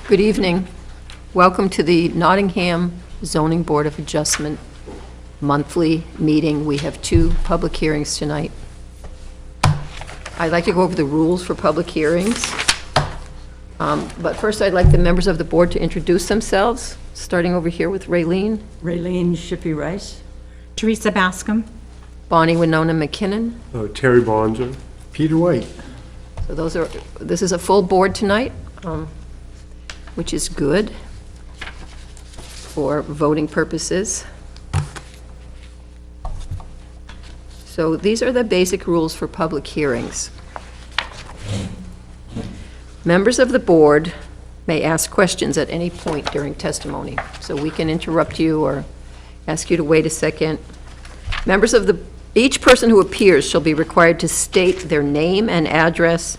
Good evening. Welcome to the Nottingham Zoning Board of Adjustment monthly meeting. We have two public hearings tonight. I'd like to go over the rules for public hearings. But first, I'd like the members of the board to introduce themselves, starting over here with Raylene. Raylene Shippey Rice. Teresa Bascom. Bonnie Winona McKinnon. Terry Bonzer. Peter White. So this is a full board tonight, which is good for voting purposes. So these are the basic rules for public hearings. Members of the board may ask questions at any point during testimony. So we can interrupt you or ask you to wait a second. Each person who appears shall be required to state their name and address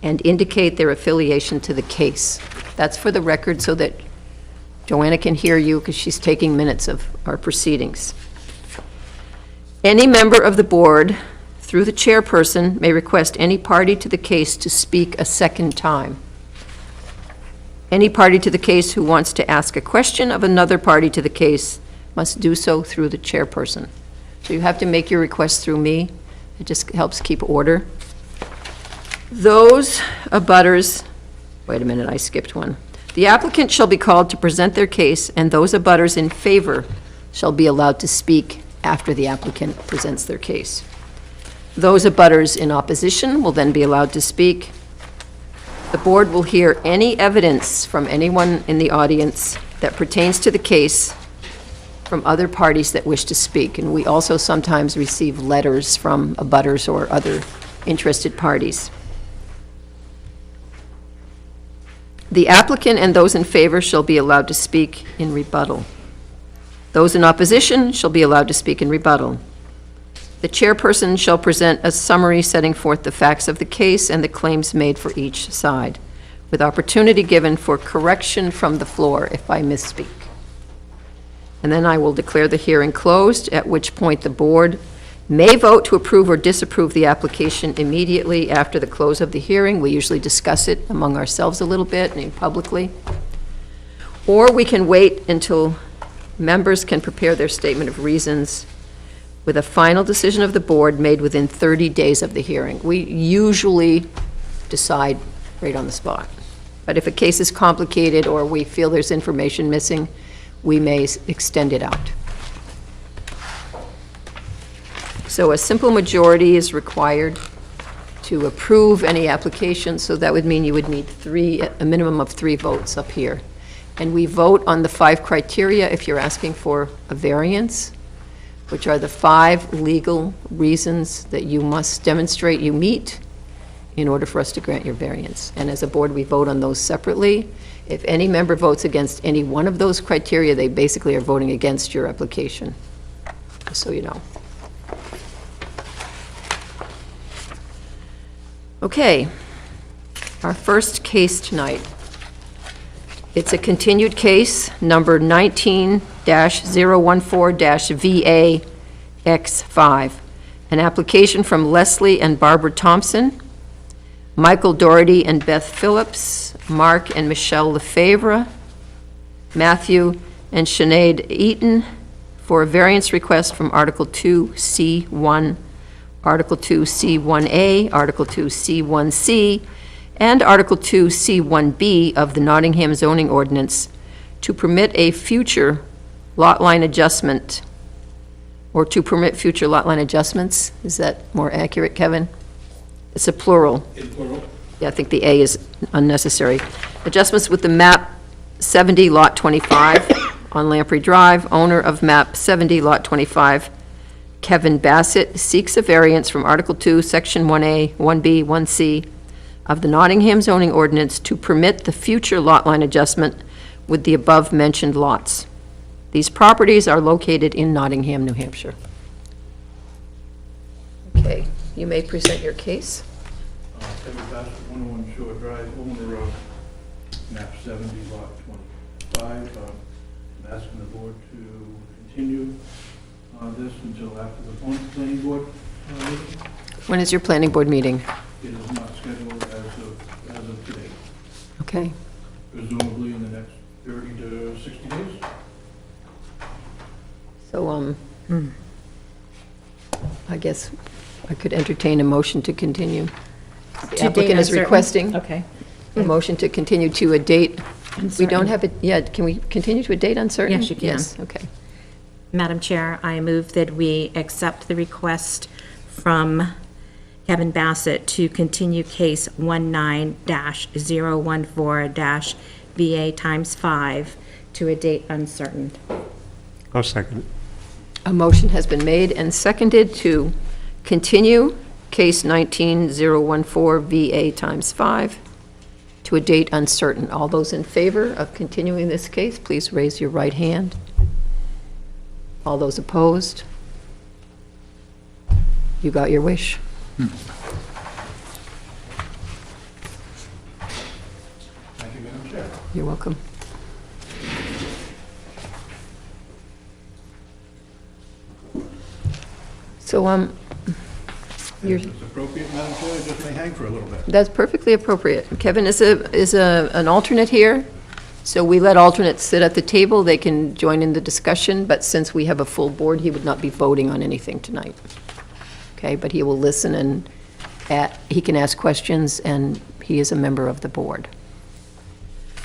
and indicate their affiliation to the case. That's for the record so that Joanna can hear you because she's taking minutes of our proceedings. Any member of the board, through the chairperson, may request any party to the case to speak a second time. Any party to the case who wants to ask a question of another party to the case must do so through the chairperson. So you have to make your request through me. It just helps keep order. Those abutters, wait a minute, I skipped one. The applicant shall be called to present their case, and those abutters in favor shall be allowed to speak after the applicant presents their case. Those abutters in opposition will then be allowed to speak. The board will hear any evidence from anyone in the audience that pertains to the case from other parties that wish to speak. And we also sometimes receive letters from abutters or other interested parties. The applicant and those in favor shall be allowed to speak in rebuttal. Those in opposition shall be allowed to speak in rebuttal. The chairperson shall present a summary setting forth the facts of the case and the claims made for each side, with opportunity given for correction from the floor if I misspeak. And then I will declare the hearing closed, at which point the board may vote to approve or disapprove the application immediately after the close of the hearing. We usually discuss it among ourselves a little bit and publicly. Or we can wait until members can prepare their statement of reasons with a final decision of the board made within 30 days of the hearing. We usually decide right on the spot. But if a case is complicated or we feel there's information missing, we may extend it out. So a simple majority is required to approve any application, so that would mean you would need a minimum of 3 votes up here. And we vote on the 5 criteria if you're asking for a variance, which are the 5 legal reasons that you must demonstrate you meet in order for us to grant your variance. And as a board, we vote on those separately. If any member votes against any one of those criteria, they basically are voting against your application, just so you know. Okay, our first case tonight. It's a continued case, number 19-014-VAX5, an application from Leslie and Barbara Thompson, Michael Doherty and Beth Phillips, Mark and Michelle Lefevre, Matthew and Sinead Eaton, for a variance request from Article 2C1, Article 2C1A, Article 2C1C, and Article 2C1B of the Nottingham zoning ordinance to permit a future lot line adjustment, or to permit future lot line adjustments. Is that more accurate, Kevin? It's a plural. In plural. Yeah, I think the A is unnecessary. Adjustments with the map 70, lot 25 on Lamprey Drive. Owner of map 70, lot 25, Kevin Bassett, seeks a variance from Article 2, Section 1A, 1B, 1C of the Nottingham zoning ordinance to permit the future lot line adjustment with the above-mentioned lots. These properties are located in Nottingham, New Hampshire. Okay, you may present your case. Kevin Bassett, 101 Shore Drive, owner of map 70, lot 25. I'm asking the board to continue this until after the planning board meeting. When is your planning board meeting? It is not scheduled as of today. Okay. presumably in the next 30 to 60 days. So, I guess I could entertain a motion to continue. The To date applicant is uncertain. requesting Okay. a motion to continue to a date. We Uncertain. don't have it yet. Can we continue to a date uncertain? Yes, you can. Yes, okay. Madam Chair, I move that we accept the request from Kevin Bassett to continue case 19-014-VA times 5 to a date uncertain. I'll second it. A motion has been made and seconded to continue case 19-014 VA times 5 to a date uncertain. All those in favor of continuing this case, please raise your right hand. All those opposed? You got your wish. Thank you, Madam Chair. You're welcome. So, you're, If it's appropriate, Madam Chair, I just may hang for a little bit. that's perfectly appropriate. Kevin is an alternate here, so we let alternates sit at the table. They can join in the discussion, but since we have a full board, he would not be voting on anything tonight. Okay, but he will listen and he can ask questions, and he is a member of the board.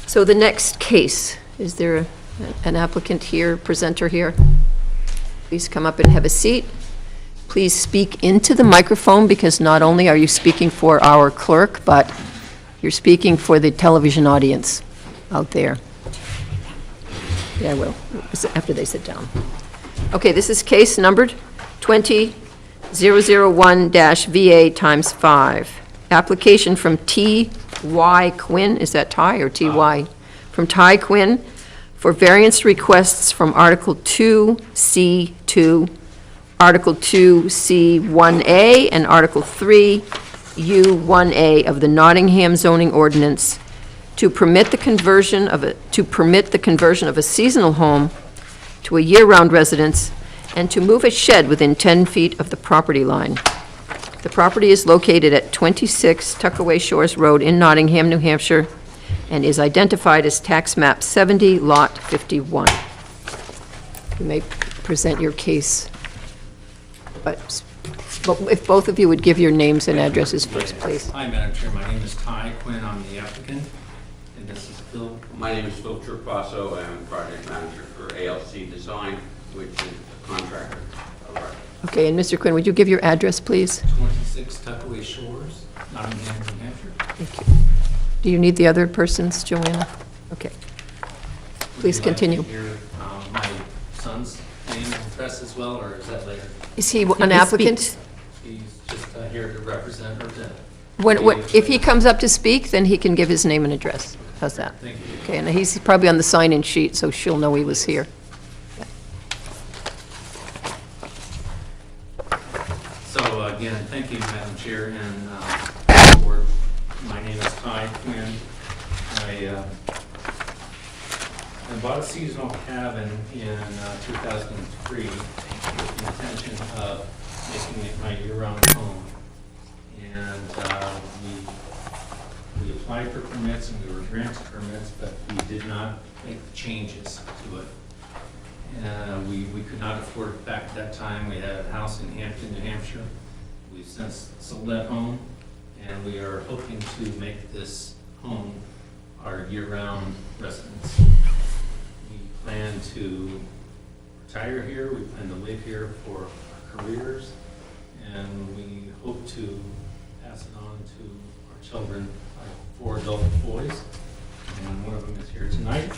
So the next case, is there an applicant here, presenter here? Please come up and have a seat. Please speak into the microphone, because not only are you speaking for our clerk, but you're speaking for the television audience out there. Yeah, I will, after they sit down. Okay, this is case numbered 20-001-VA times 5. Application from T.Y. Quinn, is that Ty or T.Y.? From Ty Quinn for variance requests from Article 2C2, Article 2C1A, and Article 3U1A of the Nottingham zoning ordinance to permit the conversion of a seasonal home to a year-round residence and to move a shed within 10 feet of the property line. The property is located at 26 Tuckaway Shores Road in Nottingham, New Hampshire, and is identified as tax map 70, lot 51. You may present your case, but if both of you would give your names and addresses first, please. Hi, Madam Chair. My name is Ty Quinn. I'm the applicant, and this is Phil. My name is Phil Turpasso. I'm project manager for ALC Design, which is a contractor of record. Okay, and Mr. Quinn, would you give your address, please? 26 Tuckaway Shores, Nottingham, New Hampshire. Thank you. Do you need the other persons, Joanna? Okay. Please Would you like to continue. hear my son's name and address as well, or is that later? Is he an applicant? He's just here to represent or to... If he comes up to speak, then he can give his name and address. How's that? Thank you. Okay, and he's probably on the sign-in sheet, so she'll know he was here. So again, thank you, Madam Chair, and board. My name is Ty Quinn. I bought a seasonal cabin in 2003 with the intention of making it my year-round home. And we applied for permits and we were granted permits, but we did not make the changes to it. We could not afford it back at that time. We had a house in Hampton, New Hampshire. We've since sold that home, and we are hoping to make this home our year-round residence. We plan to retire here. We plan to live here for our careers, and we hope to pass it on to our children. I have 4 adult boys, and one of them is here tonight.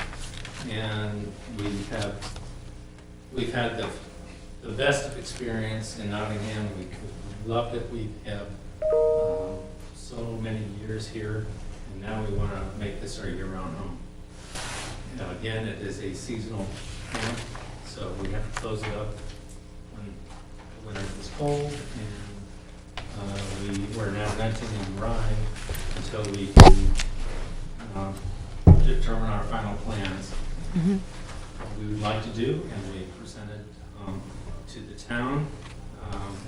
And we've had the best of experience in Nottingham. We loved it. We have so many years here, and now we want to make this our year-round home. Now, again, it is a seasonal home, so we have to close it up when the winter is cold, and we're now renting in Rye until we can determine our final plans. What we would like to do, and we presented to the town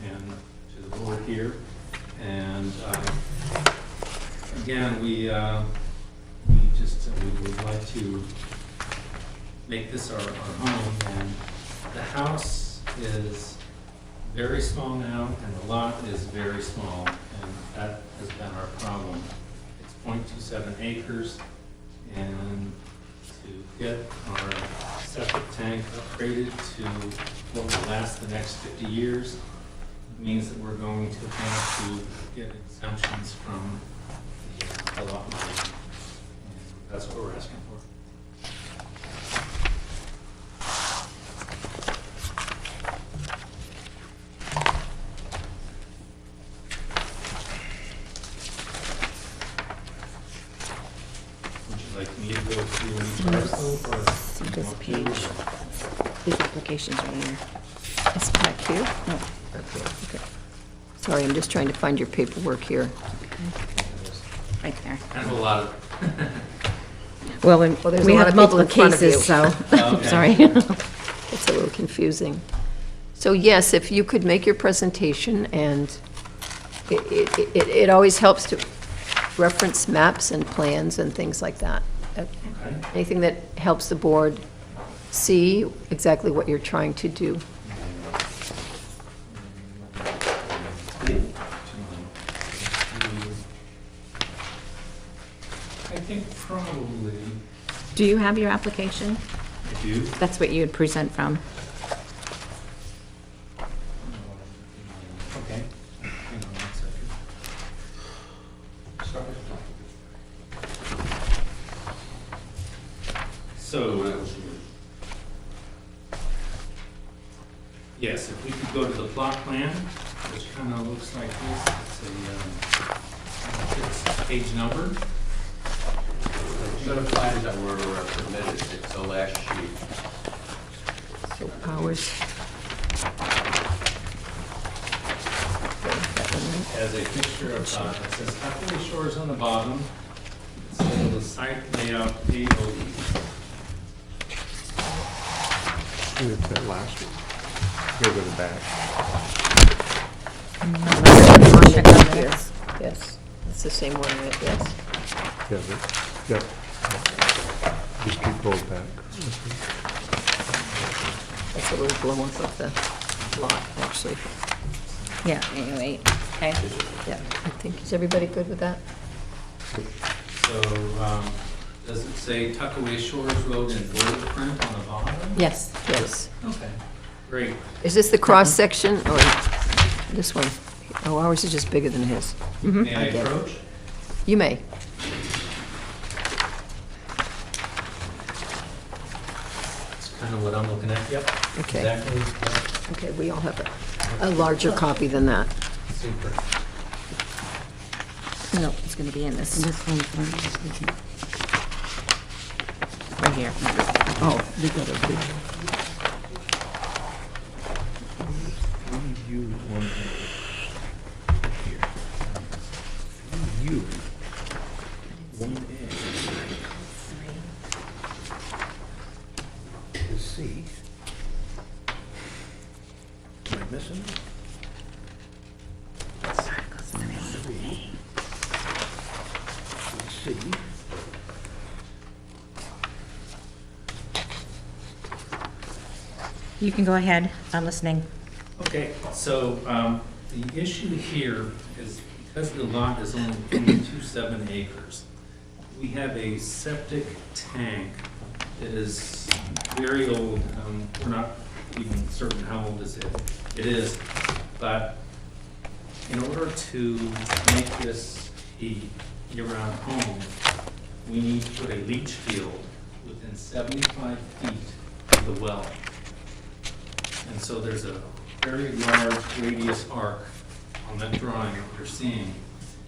and to the board here. And again, we would to make this our home, and the house is very small now, and the lot is very small, and that has been our problem. It's 0.27 acres, and to get our septic tank upgraded to what will last the next 50 years means that we're going to have to get exemptions from the lot line. And that's what we're asking for. Would you like me to go through each parcel, or? See this page. These applications right here. It's back here? No, Okay. Sorry, I'm just trying to find your paperwork here. right there. Kind of a lot of, Well, there's a we lot have of people multiple in front of you. cases, so, Okay. sorry. It's a little confusing. So yes, if you could make your presentation, and it always helps to reference maps and plans and things like that. okay. Anything that helps the board see exactly what you're trying to do. I think probably, Do you have your application? I do. That's what you would present from. Okay. Hang on 1 second. Sorry. So, yes, if we could go to the plot plan, which kind of looks like this, it's page number. The set of plans that were submitted, it's the last sheet. So Powers. As a picture of, it says Hathaway Shores on the bottom, it says the site layout AOE. It's that last one. Go to the back. Yes, yes, it's the same one, yes. Yeah, yep. Just keep going back. That's a little blow up of the lot, actually. Yeah, anyway, okay. Yeah, I think, is everybody good with that? So, does it say Tuckaway Shores Road in bold print on the bottom? Yes. Yes. Okay, great. Is this the cross-section, or this one? Oh, ours is just bigger than his. May I I get it. approach? You may. That's kind of what I'm looking at, yep. Okay. Exactly, yep. Okay, we all have a larger copy than that. Super. No, it's gonna be in this. Right here. Oh, we got a big. You want here. You. One A. To C. Am I missing? Three. C. You can go ahead, I'm listening. Okay, so the issue here is because the lot is only 0.27 acres, we have a septic tank that is very old. We're not even certain how old it is, but in order to make this a year-round home, we need to put a leach field within 75 feet of the well. And so there's a very large radius arc on that drawing that you're seeing.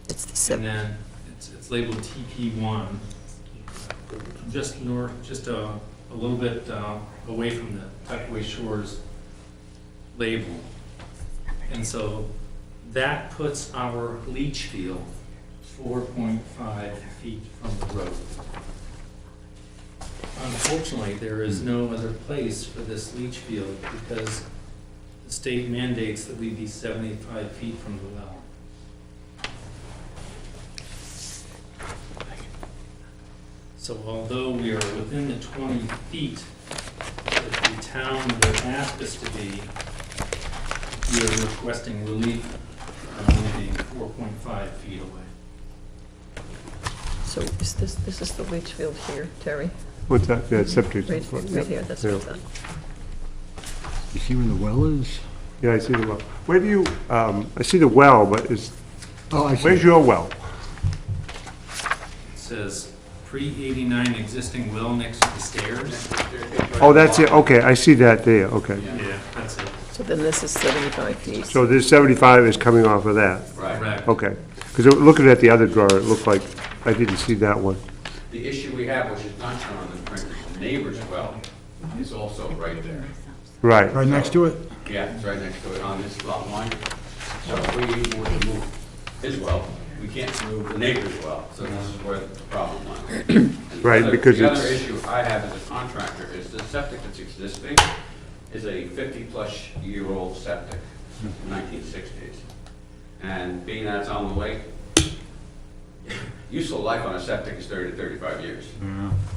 It's the And seven. then it's labeled TP1, just north, just a little bit away from the Tuckaway Shores label. And so that puts our leach field 4.5 feet from the road. Unfortunately, there is no other place for this leach field because the state mandates that we be 75 feet from the well. So although we are within the 20 feet that the town would ask us to be, we are requesting relief from only being 4.5 feet away. So is this is the leach field here, Terry? What's that? Yeah, septic. Right here, that's what I Yeah. thought. You see where the well is? Yeah, I see the well. Where do you, I see the well, but Oh, I see. where's your well? It says pre-89 existing well next to the stairs. Oh, that's it, okay, I see that there, okay. Yeah, that's it. So then this is 75 feet. So this 75 is coming off of that? Right. Correct. Okay, because looking at the other drawer, it looked like I didn't see that one. The issue we have, which is not shown on the print, is the neighbor's well is also right there. Right, Right next to it? Yeah, it's right next to it on this lot line. So if we were to move his well, we can't move the neighbor's well, so this is where the problem lies. And the Right, other- because The other it's- issue I have as a contractor is the septic that's existing is a 50-plus-year-old septic, 1960s. And being that it's on the lake, useful life on a septic is 30 to 35 years.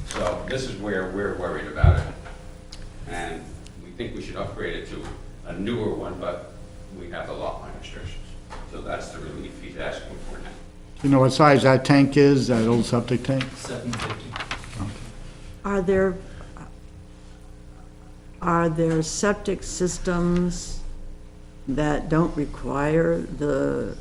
So this is where we're worried about it. And we think we should upgrade it to a newer one, but we have the lot line restrictions. So that's the relief he's asking for now. You know what size that tank is, that old septic tank? 750. Are there septic systems that don't require the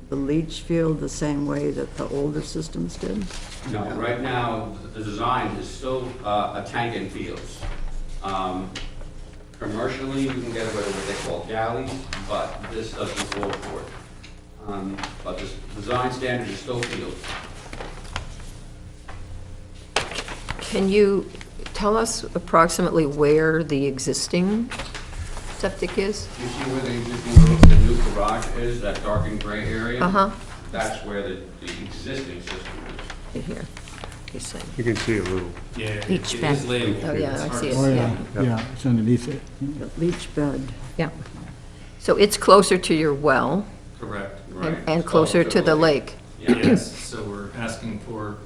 leach field the same way that the older systems did? No, right now, the design is still a tank and fields. Commercially, you can get away with what they call galleys, but this doesn't fall for it. But the design standard is still fields. Can you tell us approximately where the existing septic is? You see where the new garage is, that dark and gray area? Uh-huh. That's where the existing system is. Right here, he's saying. you can see a little. Yeah, it Each it bed. is labeled. Oh, yeah, It's I hard see to it. Oh, Yeah. yeah, it's underneath it. The leach bed. Yeah. So it's closer to your well Correct. Right. and closer to the lake. Yes, so we're asking for,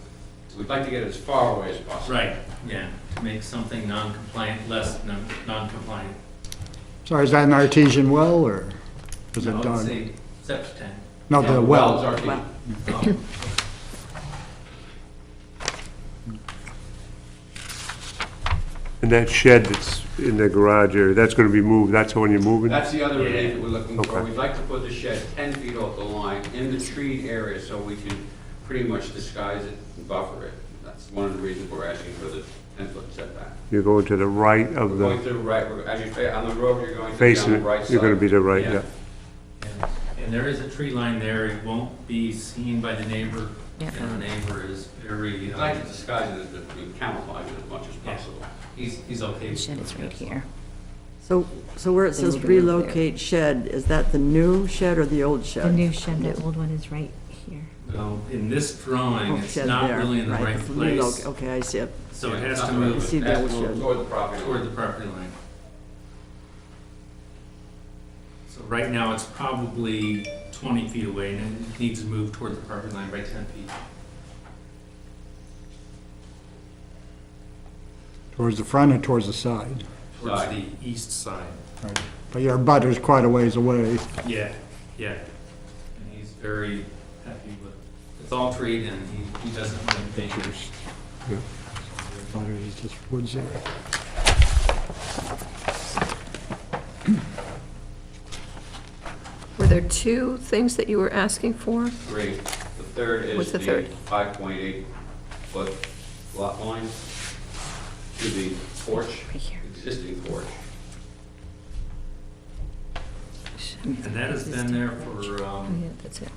We'd like to get it as far away as possible. right, yeah, to make something non-compliant, less non-compliant. So is that an artesian well, or is it No, it's done? a septic tank. No, Yeah, the wells well. are key. Oh, And that shed that's in the garage area, that's gonna be moved, that's the one you're moving? That's the other Yeah. relief that we're looking for. Okay. We'd like to put the shed 10 feet off the line in the treed area so we can pretty much disguise it and buffer it. That's one of the reasons we're asking for the 10-foot setback. You're going to the right We're of going the, to the right, as you, on the road, you're going to be on facing the right it, side. you're gonna be the right, Yeah. yeah. And there is a tree line there, it won't be seen by the neighbor, Yeah. and the neighbor is very, We'd like to disguise it, camouflage it as much as Yeah. possible. he's okay. The shed is right here. So where it They says need to move there. relocate shed, is that the new shed or the old The shed? new shed, the old one is right here. Well, in this drawing, Oh, it's shed not there, really in the right it's place, Okay, I see it. so it Yeah, has it's to not the right- move See it the has to old move shed. toward the property toward line. the property line. So right now, it's probably 20 feet away, and it needs to move toward the property line by 10 feet. Towards the front or towards the side? Towards Side. the east side. Right. But your butter's quite a ways away. Yeah, yeah. And he's very happy with, it's all treed, and he doesn't want to change it. Butter is just woods there. Were there two things that you were asking for? Great. The third What's is the the third? 5.8-foot lot line to the porch, Right here. existing porch. And that has been there for, Oh, yeah, that's it.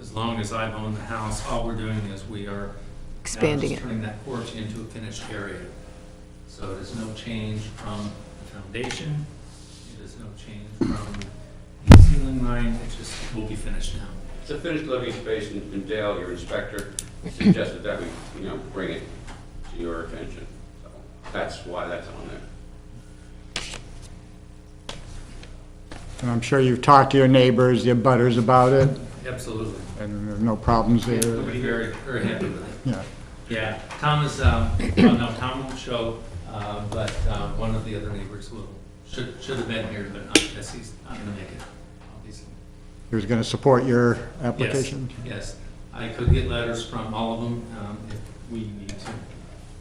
as long as I've owned the house. All we're doing is we are now Expanding just it. turning that porch into a finished area. So there's no change from the foundation, there's no change from the ceiling line, it just will be finished now. It's a finished living space, and Dale, your inspector, suggested that we, bring it to your attention. So that's why that's on there. And I'm sure you've talked to your neighbors, your butters about it, Absolutely. and there's no problems We'll there. be very, very happy with it. Yeah. Yeah, Tom is, well, no, Tom won't show, but one of the other neighbors should have been here, but I guess he's not gonna make it, obviously. He was going to support your application? Yes, I could get letters from all of them if we need to,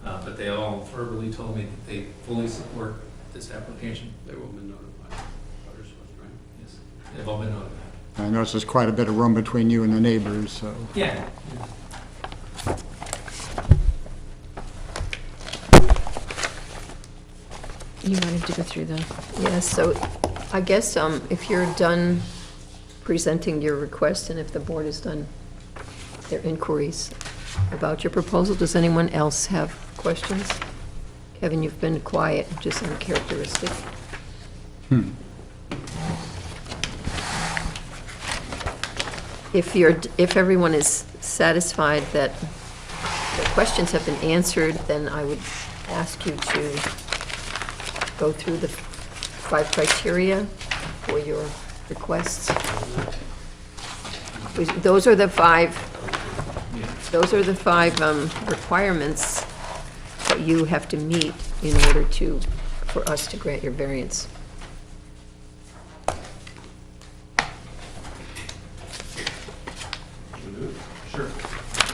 but they all verbally told me that they fully support this application. They will be notified. Others, right? Yes, they've all been notified. I notice there's quite a bit of room between you and the neighbors, so. Yeah. You wanted to go through the, Yes, so I guess if you're done presenting your request and if the board has done their inquiries about your proposal, does anyone else have questions? Kevin, you've been quiet, just uncharacteristic. If everyone is satisfied that the questions have been answered, then I would ask you to go through the 5 criteria for your requests. Those are the 5 requirements that you have to meet in order for us to grant your variance. Sure.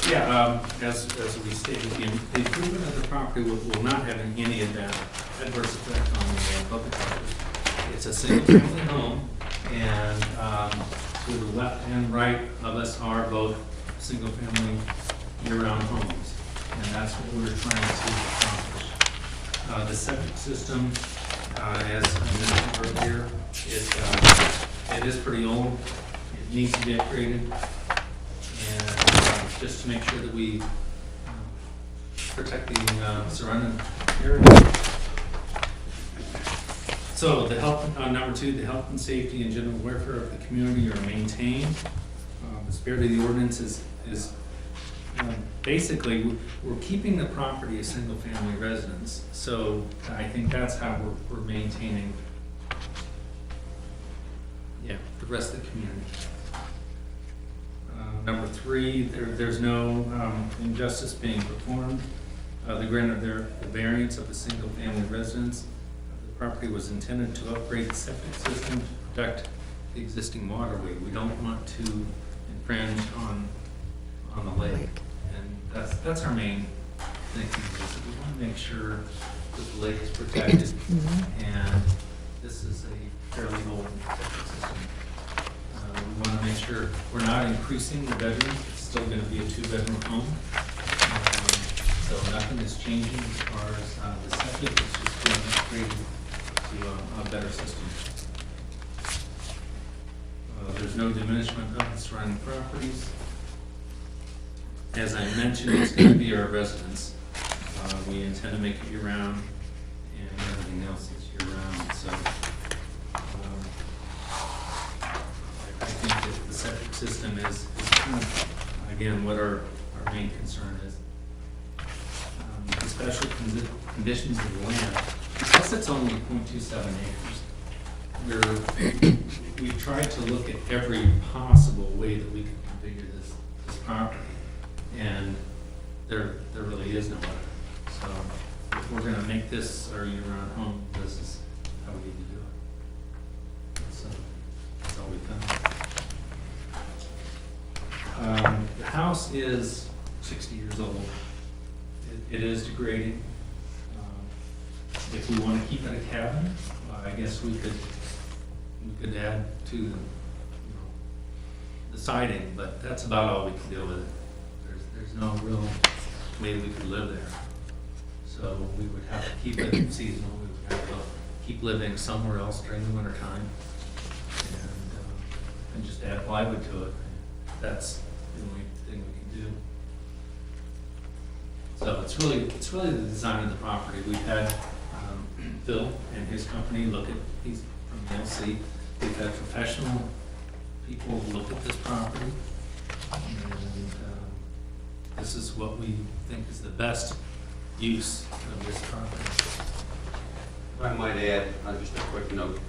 Yeah, as we stated, the improvement of the property will not have any adverse effect on the public property. It's a single-family home, and to the left and right of us are both single-family year-round homes, and that's what we're trying to accomplish. The septic system, as I mentioned earlier, it is pretty old. It needs to be upgraded. And just to make sure that we protect the surrounding area. So the health, number 2, the health and safety and general welfare of the community are maintained. The spirit of the ordinance is basically, we're keeping the property a single-family residence. So I think that's how we're maintaining, the rest of the community. Number 3, there's no injustice being performed. The grant of the variance of the single-family residence. The property was intended to upgrade the septic system to protect the existing waterway. We don't want to infringe on the lake. And that's our main thinking, is that we want to make sure that the lake is protected. And this is a fairly old septic system. We want to make sure we're not increasing the bedrooms. It's still going to be a 2-bedroom home. So nothing is changing as far as the septic. It's just being upgraded to a better system. There's no diminishment of the surrounding properties. As I mentioned, it's going to be our residence. We intend to make it year-round, and everything else is year-round. So I think that the septic system is kind of, again, what our main concern is. The special conditions of the land, because it's only 0.27 acres, we've tried to look at every possible way that we can configure this property, and there really is no other. So if we're gonna make this our year-round home, this is how we need to do it. So that's all we've done. The house is 60 years old. It is degrading. If we want to keep it a cabin, I guess we could add to the siding, but that's about all we can do with it. There's no real way we could live there. So we would have to keep it seasonal. We would have to keep living somewhere else during the winter time, and just add plywood to it. That's the only thing we can do. So it's really the design of the property. We've had Phil and his company look at these from the LC. We've had professional people look at this property, and this is what we think is the best use of this property. If I might add, just a quick note.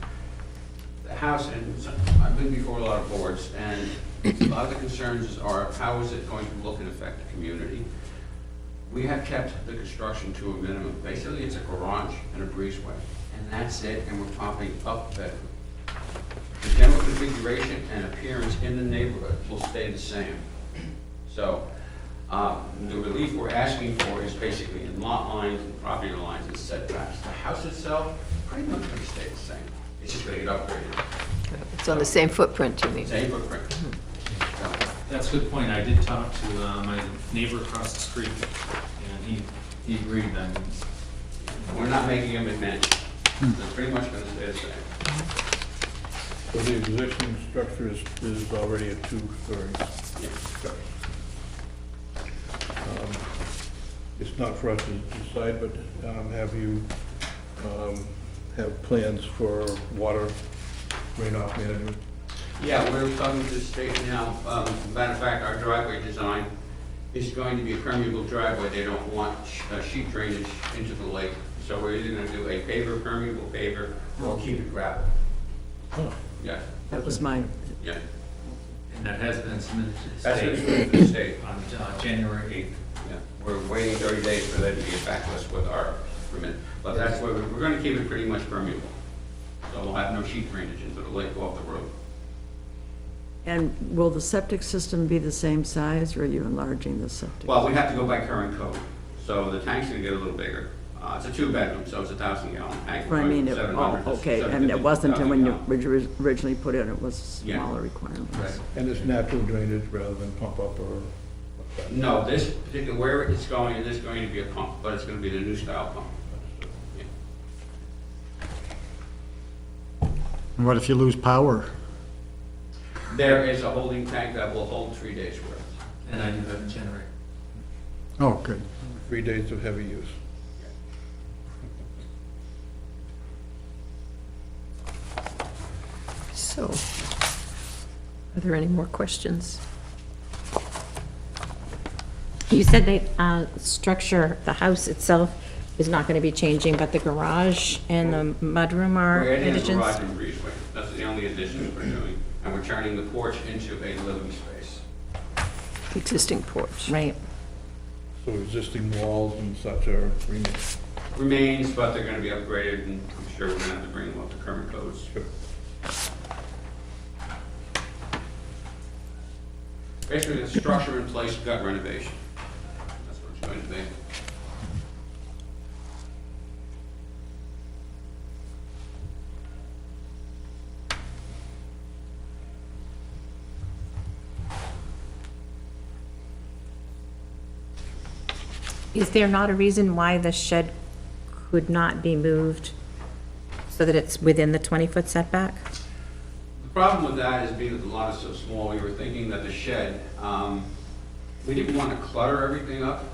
The house, and I've been before a lot of boards, and a lot of the concerns are how is it going to look and affect the community. We have kept the construction to a minimum. Basically, it's a garage and a breezeway, and that's it, and we're popping up bedroom. The general configuration and appearance in the neighborhood will stay the same. So, the relief we're asking for is basically in lot lines, and property lines, and setbacks. The house itself, pretty much going to stay the same. It's just going to get upgraded. It's on the same footprint, you mean? Same footprint. So, That's a good point. I did talk to my neighbor across the street, and he agreed that we're not making them admit. They're pretty much going to stay the same. So the existing structure is already a two-story Yeah. structure. It's not for us to decide, but have you have plans for water runoff management? Yeah, we're talking to the state now. Matter of fact, our driveway design is going to be a permeable driveway. They don't want sheet drainage into the lake. So we're either going to do a paver, permeable paver, or keep it gravel. Oh. Yeah, That was my, yeah. and that has been submitted to the That's state it for the state. on January 8th. Yeah. We're waiting 30 days for them to get back to us with our permit. But that's where we're going to keep it pretty much permeable. So we'll have no sheet drainage into the lake off the road. and will the septic system be the same size, or are you enlarging the septic? Well, we have to go by current code. So the tank's going to get a little bigger. It's a two-bedroom, so it's a 1,000-gallon tank. I mean, 700 to okay, and it wasn't, and when you 750,000 originally put in, it was Yeah. smaller requirements. Right. And it's natural drainage rather than pump up or? No, this particular, where it's going, it is going to be a pump, but it's going to be the new style pump. Yeah. And what if you lose power? There is a holding tank that will hold 3 days' worth. And I do have a generator. Oh, good. 3 days of heavy use. So, are there any more questions? You said that structure, the house itself is not going to be changing, but the garage and the mudroom are We're adding a additions? garage and breezeway. That's the only additions we're doing. And we're turning the porch into a living space. Existing porch. Right. So existing walls and such are remaining. Remains, but they're going to be upgraded, and I'm sure we're going to have to bring them up to current codes. Sure. Basically, the structure in place, gut renovation. That's what it's going to be. Is there not a reason why the shed could not be moved so that it's within the 20-foot setback? The problem with that is being that the lot is so small, we were thinking that the shed, we didn't want to clutter everything up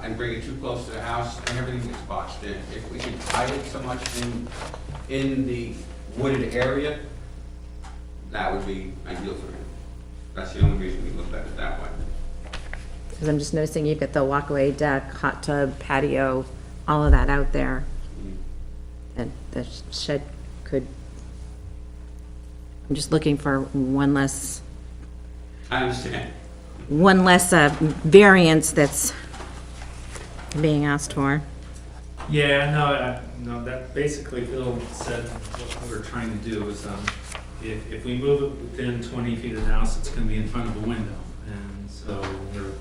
and bring it too close to the house, and everything gets boxed in. If we could hide it so much in the wooded area, that would be ideal for him. That's the only reason we looked at it that way. Because I'm just noticing you've got the walkway deck, hot tub, patio, all of that out there. And the shed could, I'm just looking for one less I understand. variance that's being asked for. Yeah, no, that basically Bill said what we're trying to do is, if we move it within 20 feet of the house, it's gonna be in front of a window. And so we're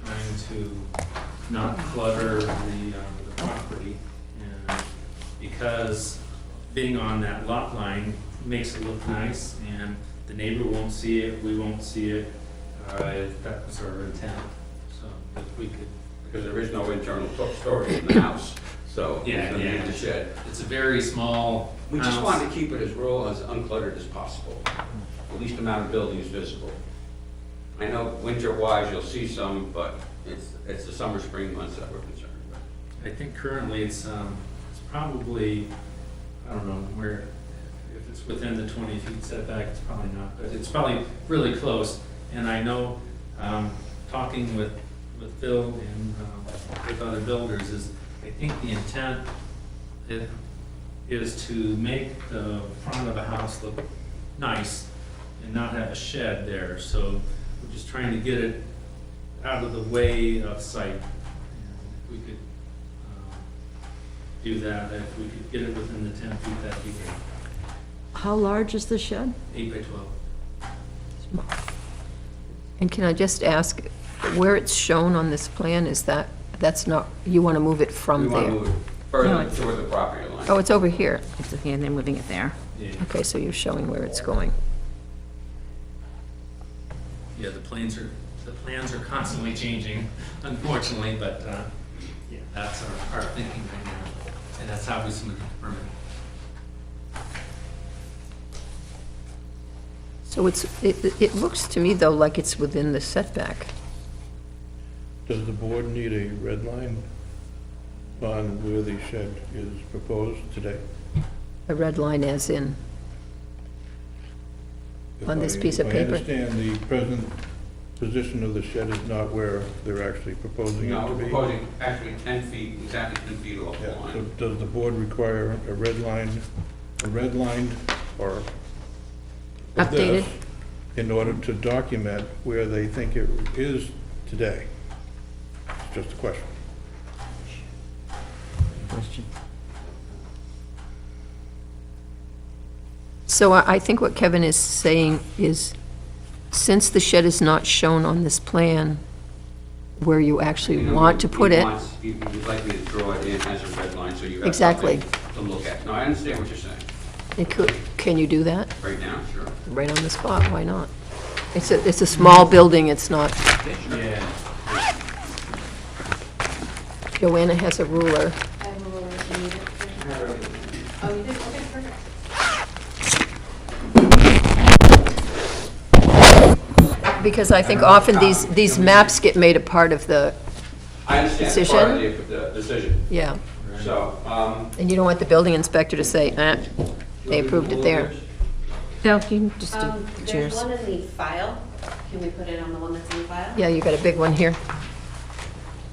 trying to not clutter the property. And because being on that lot line makes it look nice, and the neighbor won't see it, we won't see it, that was our intent. So if we could. Because there is no internal storage in the house, so Yeah, it's going to yeah. be the shed. It's a very small We just house. wanted to keep it as rural, as uncluttered as possible. The least amount of building is visible. I know winter-wise, you'll see some, but it's the summer, spring months that we're concerned with. I think currently it's probably, I don't know where, if it's within the 20 feet setback, it's probably not, but it's probably really close. And I know, talking with Phil and with other builders, is I think the intent is to make the front of the house look nice and not have a shed there. So we're just trying to get it out of the way of sight. we could do that. If we could get it within the 10 feet, that'd be great. How large is the shed? 8 by 12. And can I just ask, where it's shown on this plan, that's not, you want to move it We from want to there? move it further toward the property line. Oh, it's over here. It's okay, and they're moving it there. Yeah. Okay, so you're showing where it's going. Yeah, the plans are constantly changing, unfortunately, but, yeah, that's our thinking right now. And that's how we submitted the permit. So it looks to me, though, like it's within the setback. Does the board need a red line on where the shed is proposed today? A red line as in, on this piece of paper? I understand the present position of the shed is not where they're actually proposing it No, to we're be. proposing actually 10 feet, exactly 10 feet off the Yeah, so line. does the board require a red line or Updated? this in order to document where they think it is today? It's just a question. So I think what Kevin is saying is, since the shed is not shown on this plan where you actually want to put it, You'd like me to draw it in as a red line, so you have Exactly. something to look at. No, I understand what you're saying. can you do that? Right now, sure. Right on the spot, why not? It's a small building, it's not, Yeah. Joanna has a ruler. I have a ruler if you need it. Oh, you did? Okay, perfect. Because I think often these maps get made a part of the, I understand, it's part of the decision. yeah, So, and you don't want the building inspector to say, they approved it there. No, you can just do the There's chairs. one in the file. Can we put it on the one that's in the file? Yeah, you got a big one here.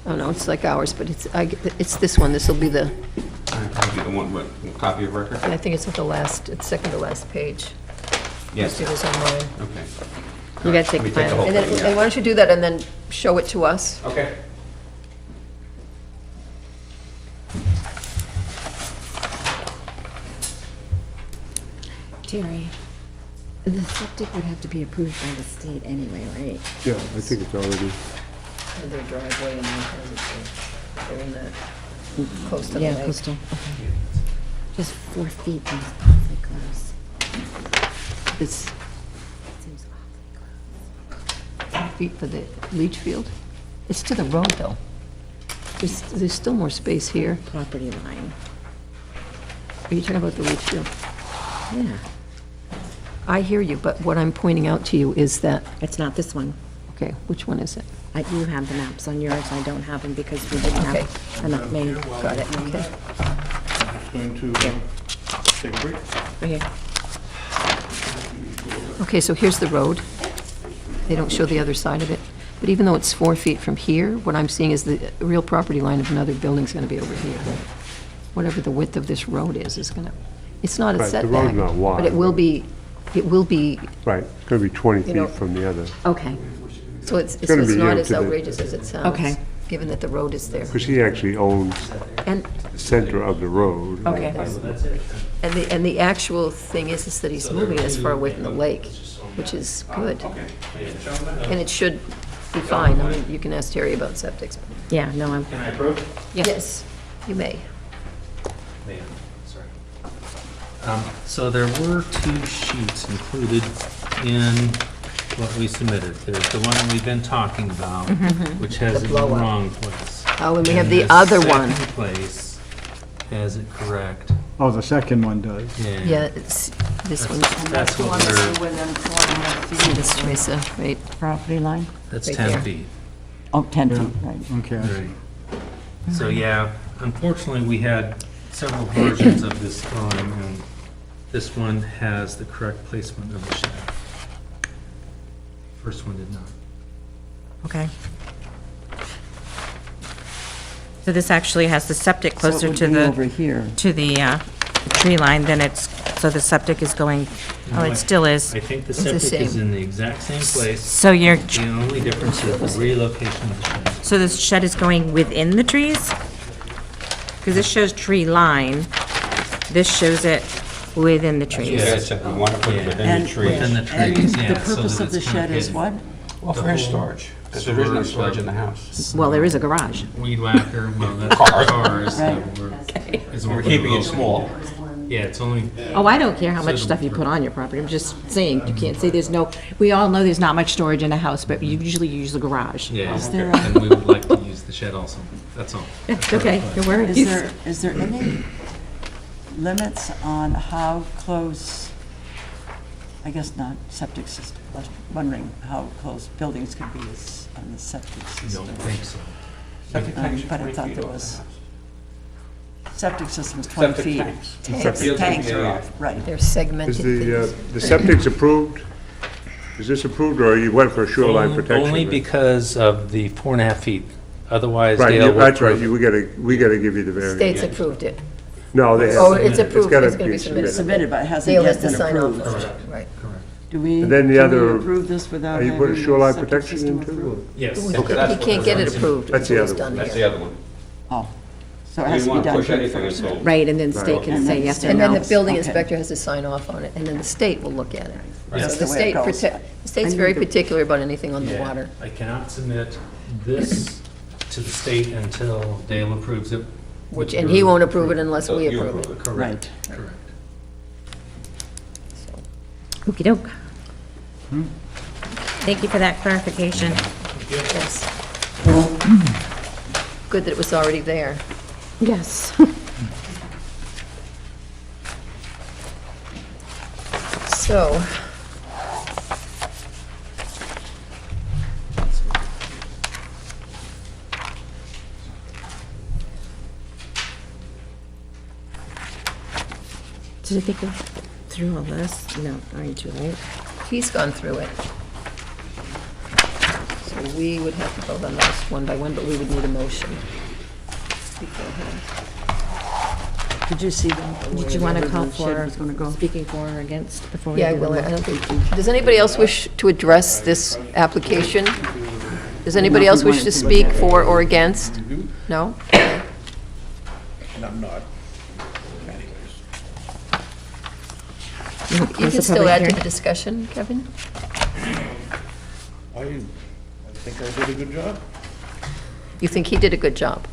Oh, no, it's like ours, but it's this one, this will be the, the one, what, copy of record? I think it's at the last, it's second to last page. Yes. It was on mine. Okay. You gotta take Let me the take the final. whole And then, thing, and yeah. why don't you do that and then show it to us? Okay. Terry, the septic would have to be approved by the state anyway, right? Yeah, I think it's already, Their driveway and they're in that, close to the Yeah, lake. coastal, okay. Just 4 feet is awfully close. It's Seems awfully close. feet for the leach field. It's to the road, though. There's still more space here. Property line, Are you talking about the leach field? yeah. I hear you, but what I'm pointing out to you is that, It's not this one. okay, which one is it? You have the maps on yours, I don't have them because we didn't Okay. have enough made. Got it, okay. Just going to take a break. Right here. Okay, so here's the road. They don't show the other side of it. But even though it's 4 feet from here, what I'm seeing is the real property line of another building's gonna be over here. Whatever the width of this road is gonna, it's not a Right, the setback. road's not wide. But it will be, right, it's going to be 20 You know- feet from the other. Okay, so it's gonna be, not yeah, as to the- outrageous as it sounds. Okay. Given that the road is there. Because he actually owns And, the center of the road. okay. That's it. and the actual thing is that he's moving as far away from the lake, which is good. And it should be fine. I mean, you can ask Terry about septics. Yeah, no, I'm, Can I approach? Yes, you may. Ma'am, sorry. So there were 2 sheets included in what we submitted. There's the one we've been talking about, which has it in the blow-up. wrong place. Oh, and we have And the other one. second place has it correct. Oh, the second one does. Yeah, it's this one. That's what we're, See this, Teresa, right? Property line? that's Right 10 there. feet. Oh, 10 feet, right. Okay. I see. Right. So, yeah, unfortunately, we had several versions of this drawing, and this one has the correct placement of the shed. First one did not. okay. So this actually has the septic closer to Over the, here. tree line, then it's So the septic is going, oh, it still is. I think the the septic is same. in the exact same place. So you're, The only difference is the relocation of the shed. so this shed is going within the trees? Because this shows tree line. This shows it within the trees. Yes, if we want to put it within the trees. Within the And trees, the yeah. so purpose that of the it's kinda shed is hidden. what? Well, for his storage, because there is no storage in the house. Well, there is a garage. Weed whacker, well, that's for cars. that we're- is what We're keeping it small. Yeah, it's only, Oh, I don't care how much stuff you put on your property. I'm just saying, you can't say there's no, we all know there's not much storage in a house, but you usually use the garage. yeah, there and we would like to use the shed also. That's all. Okay, no worries. Is there any limits on how close, I guess not septic system, I was wondering how close buildings could be on the septic system? Don't think so. Septic tanks are But I 20 thought feet there off the was, house. septic system is 20 Septic feet. tanks. Tanks, tanks are off, right. They're Is segmented things. the septic's approved? Is this approved, or you went for a shoreline protection? Only because of the 4.5 feet. Otherwise, Right, Dale will that's right, approve. we gotta give you the variance. States approved it. No, they Oh, haven't. it's approved, gotta it's going to be be submitted. Submitted, but it hasn't Dale has yet to been sign off approved. on it, right. Do we, And then the can we other- approve this without Are you having putting the shoreline septic protection system in too? approved? Yes. He That's can't get it what- approved That's the until it's other done That's the here. other one. Oh, so it We has to be want to done push here anything first. until. Right, and then state can And say then yes or And then no. the building Okay. inspector has to sign off on it, and then the state will look at it. That's So the way it goes. the state's I very need to- particular about anything on the Yeah, water. I cannot submit this to the state until Dale approves it. Which, and he won't approve it unless So we you approve it. approve it. Correct, Right. correct. Okey doke. Thank you for that clarification. Yes. Good that it was already there. Yes. So, Did I think through all this? No, I ain't too late. he's gone through it. So we would have to vote on those one by one, but we would need a motion beforehand. Did you see that? Did you want to Where call the shed for was gonna go? speaking for or against before we Yeah, I do the will. I vote? don't think, does anybody else wish to address this application? Does anybody else wish to speak for or against? No? And I'm not. You Close can the still public add to hearing. the discussion, Kevin? I think I did a good job. You think he did a good job?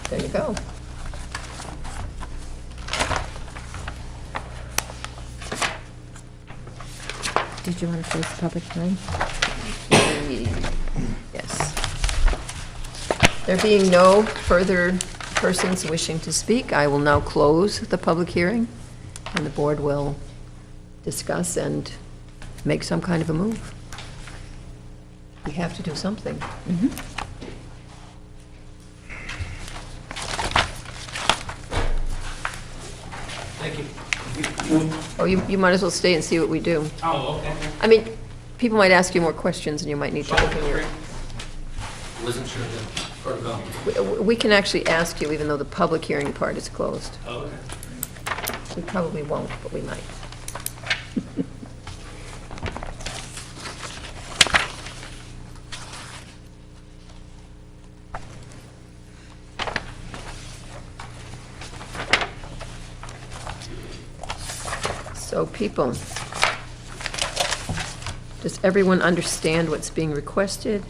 There you go. Did you want to close the public hearing? Yes. There being no further persons wishing to speak, I will now close the public hearing, and the board will discuss and make some kind of a move. We have to do something. Thank you. Oh, you might as well stay and see what we do. Oh, okay. I mean, people might ask you more questions, and you might need to look in your... Wasn't sure the protocol. We can actually ask you, even though the public hearing part is closed. Oh, okay. We probably won't, but we might. So people, does everyone understand what's being requested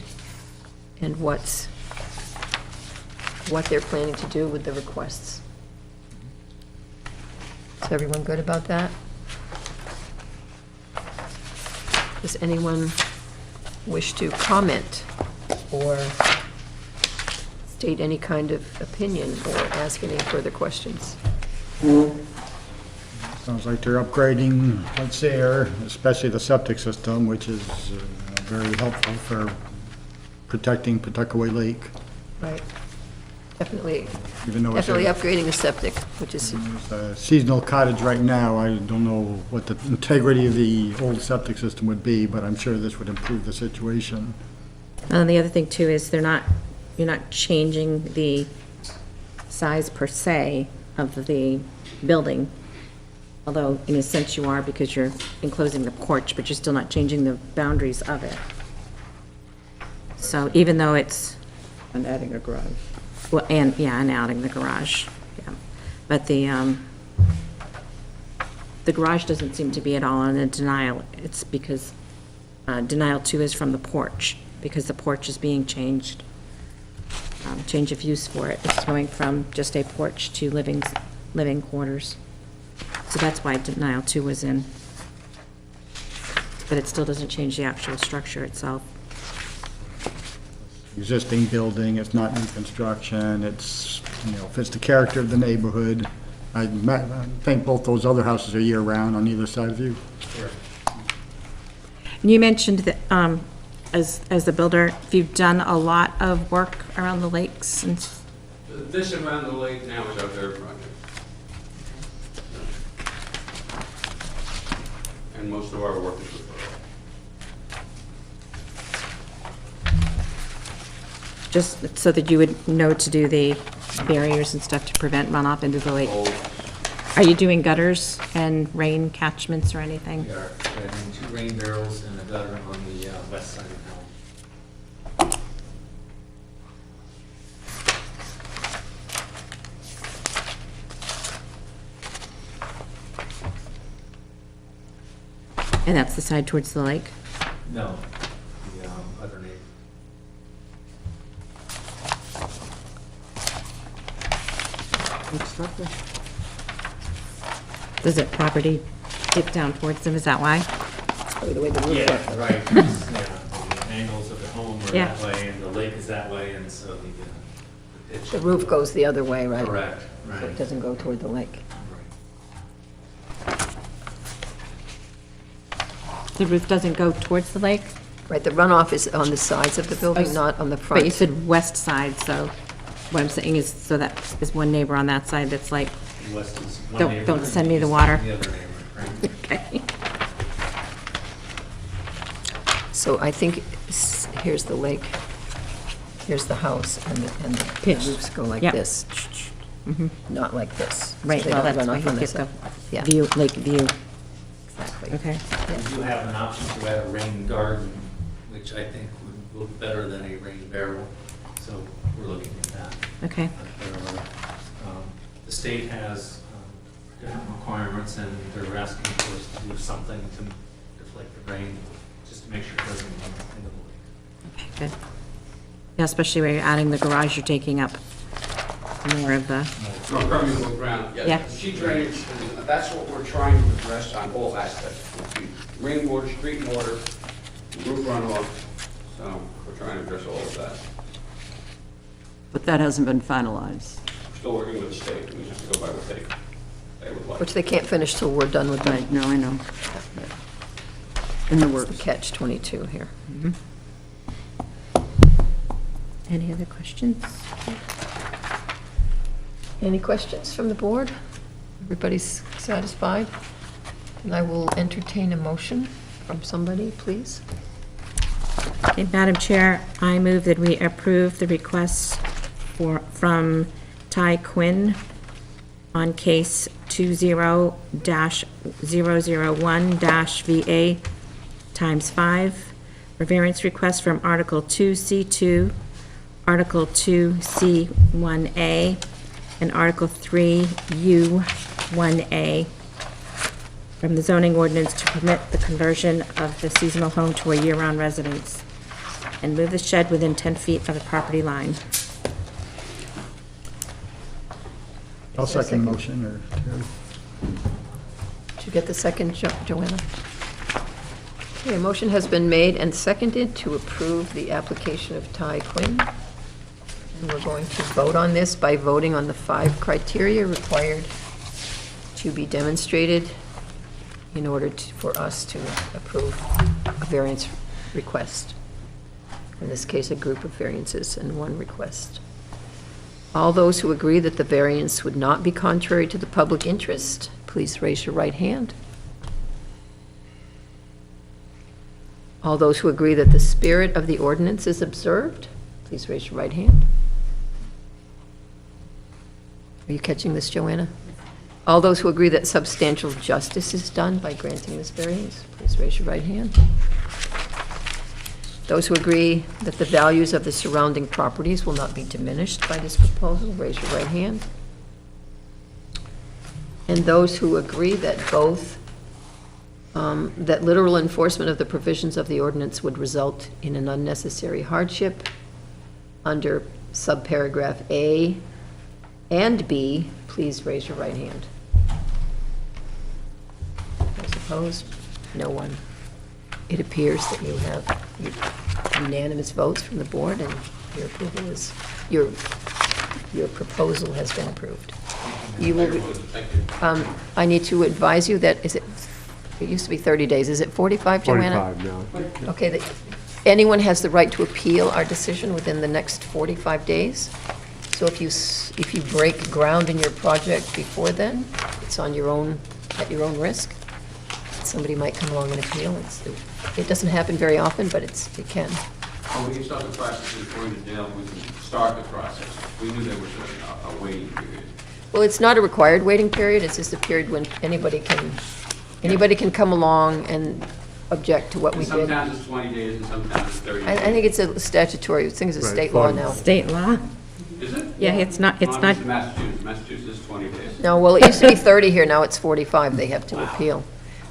and what they're planning to do with the requests? Is everyone good about that? Does anyone wish to comment or state any kind of opinion or ask any further questions? Sounds like they're upgrading what's there, especially the septic system, which is very helpful for protecting Pawtuckaway Lake, Right. Definitely, even though it's definitely a upgrading a septic, which is, it's a seasonal cottage right now. I don't know what the integrity of the old septic system would be, but I'm sure this would improve the situation. And the other thing too is you're not changing the size per se of the building. Although, in a sense, you are because you're enclosing the porch, but you're still not changing the boundaries of it. So even though it's, And adding a garage. well, and adding the garage, yeah. But the garage doesn't seem to be at all in a denial. It's because, denial 2 is from the porch, because the porch is being changed. Change of use for it. It's going from just a porch to living quarters. So that's why denial 2 was in. But it still doesn't change the actual structure itself. Existing building, it's not new construction, it's, fits the character of the neighborhood. I think both those other houses are year-round on either side of you. And you mentioned that, as the builder, if you've done a lot of work around the lakes and, This around the lake now is our third project. And most of our work is referral. just so that you would know to do the barriers and stuff to prevent runoff into the lake. Are you doing gutters and rain catchments or anything? We are adding 2 rain barrels and a gutter on the west side of town. And that's the side towards the lake? No, the other neighbor. Does it property dip down towards them, is that why? Yeah, right. Yeah, the angles of the home are Yeah. that way, and the lake is that way, and so the pitch. The roof goes the other way, right? Correct, So right. it doesn't go toward the lake. Right. The roof doesn't go towards the lake? Right, the runoff is on the sides of the building, not on the But you front. said west side, so what I'm saying is, so that is one neighbor on that side that's like, West is one Don't- neighbor, don't send me the east is water. The other neighbor, right? okay. So I think, here's the lake, here's the house, and the Pitched. roofs go like Yep. this. Not like this. So Right, they well, don't that's run why off you on get this the side. Yeah. view, lake view. Exactly. Okay. We do have an option to add a rain garden, which I think would look better than a rain barrel, so we're looking at that. Okay. The state has different requirements, and they're asking for us to do something to deflect the rain, just to make sure it doesn't run into the lake. Okay, good. Yeah, especially where you're adding the garage, you're taking up more of the, From permeable ground, Yeah. yes. Sheet drainage, that's what we're trying to address on all aspects. Rainwater, street water, roof runoff, so we're trying to address all of that. But that hasn't been finalized. We're still working with the state, we have to go by what they would like. Which they can't finish till we're done with Right, no, I know. In the works. catch 22 here. any other questions? Any questions from the board? Everybody's satisfied? And I will entertain a motion from somebody, please. Okay, Madam Chair, I move that we approve the request from Ty Quinn on case 20-001-VA times 5 for variance request from Article 2C2, Article 2C1A, and Article 3U1A from the zoning ordinance to permit the conversion of the seasonal home to a year-round residence and move the shed within 10 feet of the property line. I'll second the motion, or Terry. Did you get the second, Joanna? Okay, a motion has been made and seconded to approve the application of Ty Quinn. And we're going to vote on this by voting on the 5 criteria required to be demonstrated in order for us to approve a variance request. In this case, a group of variances and 1 request. All those who agree that the variance would not be contrary to the public interest, please raise your right hand. All those who agree that the spirit of the ordinance is observed, please raise your right hand. Are you catching this, Joanna? All those who agree that substantial justice is done by granting this variance, please raise your right hand. Those who agree that the values of the surrounding properties will not be diminished by this proposal, raise your right hand. And those who agree that both, that literal enforcement of the provisions of the ordinance would result in an unnecessary hardship under subparagraph A and B, please raise your right hand. Those opposed? No one. It appears that you have unanimous votes from the board, and your approval is, your proposal has been approved. You will, Thank you. I need to advise you that, it used to be 30 days, is it 45, Joanna? 45 now. Okay, anyone has the right to appeal our decision within the next 45 days. So if you break ground in your project before then, it's on your own, at your own risk. Somebody might come along and appeal. It doesn't happen very often, but it can. Oh, we can start the process before the jail, we can start the process. We knew there was a waiting period. Well, it's not a required waiting period, it's just a period when anybody can come along and object to what we And did. sometimes it's 20 days and sometimes it's 30 I days. think it's a statutory, I think it's a Right, state law fine. now. State law? Is it? Yeah, it's not, It's Massachusetts. Massachusetts is 20 days. No, well, it used to be 30 here, now it's 45 they have to appeal.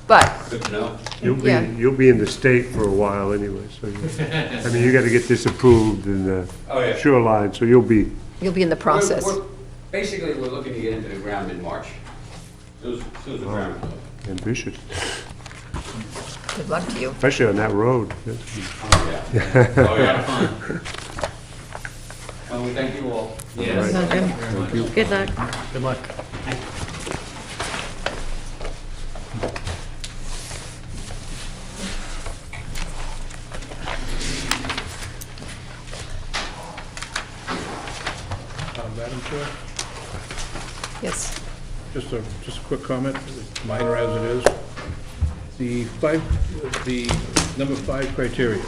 But, Good to know. Yeah. You'll be in the state for a while anyway, so, I mean, you gotta get this approved in the Oh, yeah. shoreline, so you'll be, you'll be in the process. Basically, we're looking to get into the ground in March. Soon as the ground is up. ambitious, Good luck to you. especially on that road. Oh, yeah. Oh, yeah. Well, we thank you all. Yes. No, Thank you very much. Good luck. Good luck. Madam Chair, Yes. just a quick comment, minor as it is. The number 5 criteria,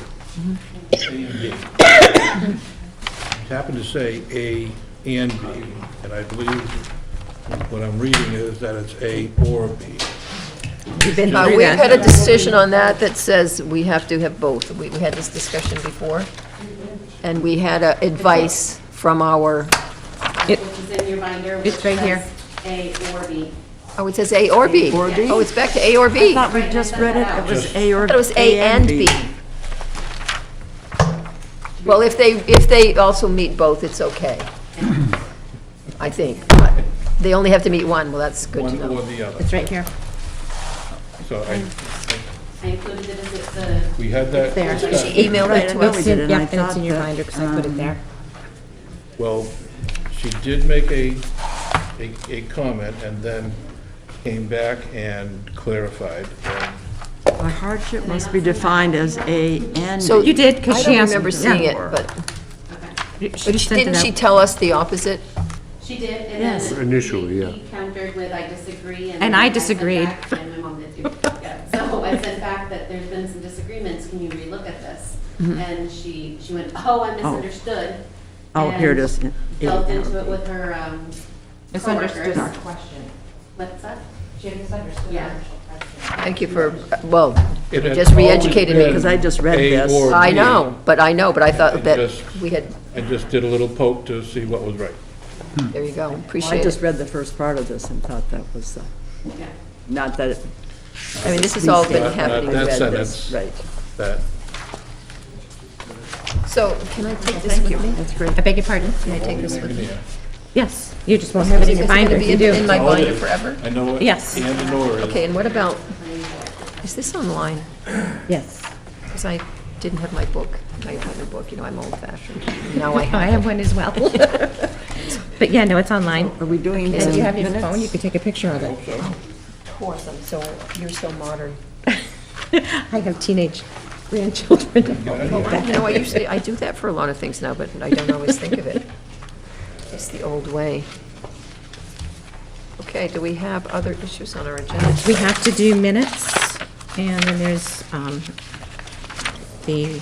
A and B. It happened to say A and B, and I believe what I'm reading is that it's A or B. We've been through We've had that. a decision on that says we have to have both. We had this discussion before, and we had advice from our, Which is in your binder, which It's right here. says A or B. oh, it says A or B. A or B? Oh, it's back to A or B. I thought we just read it, it was A or. thought it was A and B. Well, if they also meet both, it's okay. I think. But they only have to meet one, well, that's good to One or know. the other. It's right here. So I included it as the, we had that. There. She emailed Right, it I to know us. we did, and I Yep, and it's thought in your that, binder, because I put it there. Well, she did make a comment and then came back and clarified. And A hardship must be defined as A and So- B. You did, because I she don't asked. remember seeing it, Yeah. but She sent it didn't she out. tell us the opposite? she did, and Yes. then. Initially, yeah. He countered with, I disagree. And then I sent disagreed. back- And my mom did too. Yeah. So I sent back that there's been some disagreements, can you relook at this? And she went, oh, I misunderstood. Oh, here it is. and Delved into it with her Misunderstood our coworkers. question. What's that? She misunderstood Yeah. our initial question. Thank you for, well, it had just always re-educated me. been Because I just read A this. or I B. know, but I thought It that just- we had, I just did a little poke to see what was right. there you go, I appreciate just it. read the first part of this and thought that was, Yeah. not that it. I mean, this has all been Not happening. that read sentence. this, Right. That, So, can I take this with me? That's great. I beg your pardon? Can I take this with me? Yes, you just won't have it in your Is it gonna binder, be you in do. my binder forever? I know what Yes. and and or is. Okay, and what about, is this online? Yes. Because I didn't have my book, my appointment book, you know, I'm old-fashioned. Now I I have have one as well. But yeah, no, it's online. Are we doing And the you have your minutes? phone, you can take a picture of it. Of course, you're so modern. I have teenage grandchildren. You know, I do that for a lot of things now, but I don't always think of it. It's the old way. Okay, do we have other issues on our agenda? We have to do minutes, and then there's the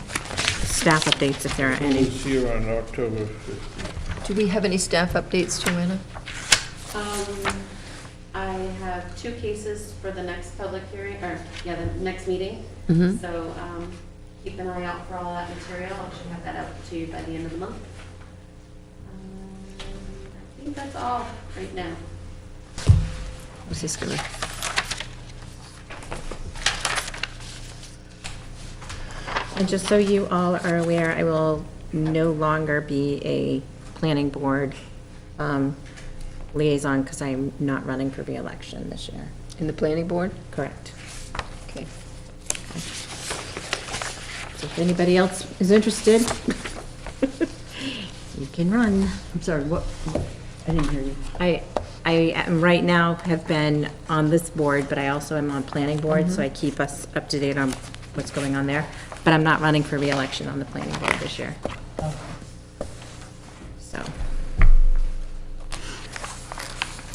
staff updates if there are any. Who's here on October 15th? Do we have any staff updates, Joanna? I have 2 cases for the next public hearing, or, yeah, the next meeting. So keep an eye out for all that material. I should have that out to you by the end of the month. I think that's all right now. Was this gonna? And just so you all are aware, I will no longer be a planning board liaison because I'm not running for reelection this year. In the planning board? Correct. Okay. So if anybody else is interested, you can run. I'm sorry, what, I didn't hear you. I am right now have been on this board, but I also am on planning board, so I keep us up to date on what's going on there. But I'm not running for reelection on the planning board this year. So.